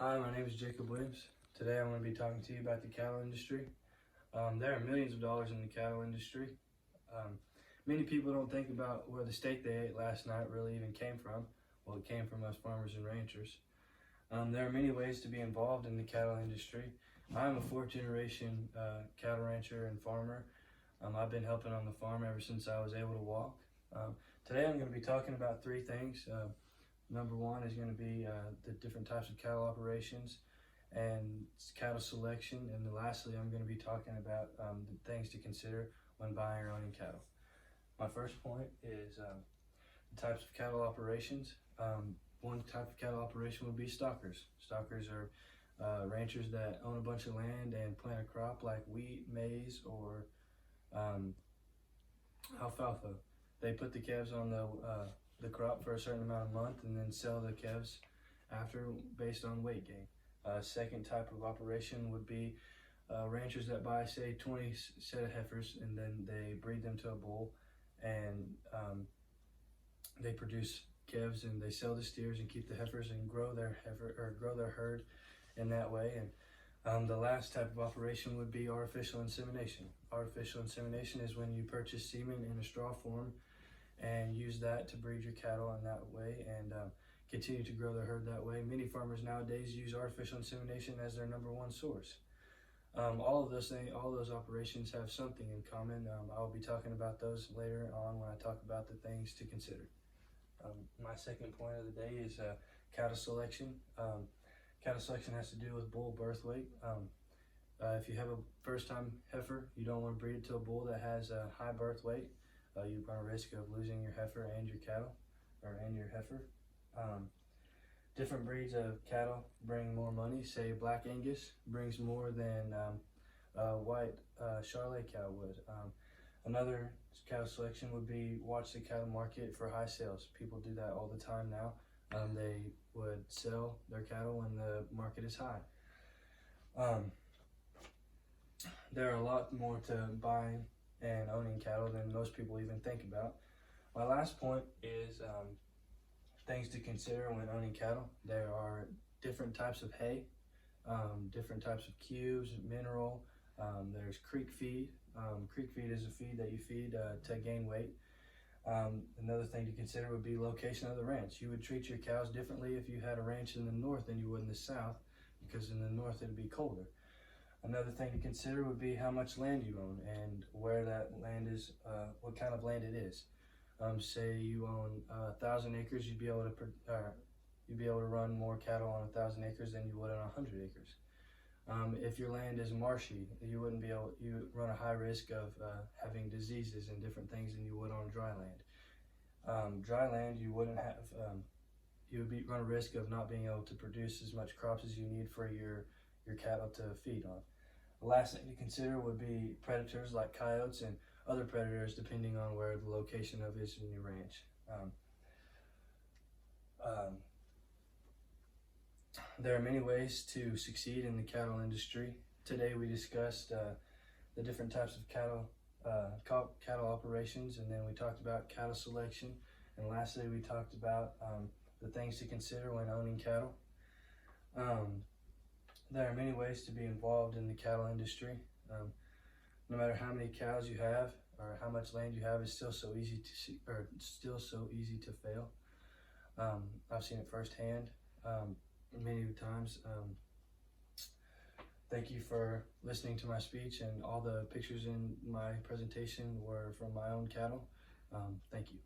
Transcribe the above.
Hi, my name is Jacob Williams. Today I'm going to be talking to you about the cattle industry. There are millions of dollars in the cattle industry. Many people don't think about where the steak they ate last night really even came from. Well, it came from us farmers and ranchers. There are many ways to be involved in the cattle industry. I'm a fourth generation cattle rancher and farmer. I've been helping on the farm ever since I was able to walk. Today I'm going to be talking about three things. Number one is going to be the different types of cattle operations and cattle selection. And then lastly, I'm going to be talking about the things to consider when buying or owning cattle. My first point is the types of cattle operations. One type of cattle operation would be stockers. Stockers are ranchers that own a bunch of land and plant a crop like wheat, maize, or alfalfa. They put the calves on the crop for a certain amount of month and then sell the calves after based on weight gain. Second type of operation would be ranchers that buy, say, 20 set of heifers and then they breed them to a bull and they produce calves and they sell the steers and keep the heifers and grow their herd in that way. And the last type of operation would be artificial insemination. Artificial insemination is when you purchase semen in a straw form and use that to breed your cattle in that way and continue to grow their herd that way. Many farmers nowadays use artificial insemination as their number one source. All of those operations have something in common. I'll be talking about those later on when I talk about the things to consider. My second point of the day is cattle selection. Cattle selection has to do with bull birth weight. If you have a first-time heifer, you don't want to breed it to a bull that has a high birth weight. You run a risk of losing your heifer and your cattle, and your heifer. Different breeds of cattle bring more money. Say Black Angus brings more than white Charolais cow would. Another cattle selection would be watch the cattle market for high sales. People do that all the time now. They would sell their cattle when the market is high. There are a lot more to buying and owning cattle than most people even think about. My last point is things to consider when owning cattle. There are different types of hay, different types of cubes, mineral. There's creek feed. Creek feed is a feed that you feed to gain weight. Another thing to consider would be location of the ranch. You would treat your cows differently if you had a ranch in the north than you would in the south, because in the north it'd be colder. Another thing to consider would be how much land you own and where that land is, what kind of land it is. Say you own 1,000 acres, you'd be able to run more cattle on 1,000 acres than you would on 100 acres. If your land is marshy, you run a high risk of having diseases and different things than you would on dry land. Dry land, you would run a risk of not being able to produce as much crops as you need for your cattle to feed on. The last thing to consider would be predators like coyotes and other predators depending on where the location of is in your ranch. There are many ways to succeed in the cattle industry. Today we discussed the different types of cattle operations, and then we talked about cattle selection, and lastly we talked about the things to consider when owning cattle. There are many ways to be involved in the cattle industry. No matter how many cows you have or how much land you have, it's still so easy to fail. I've seen it firsthand many times. Thank you for listening to my speech, and all the pictures in my presentation were from my own cattle. Thank you.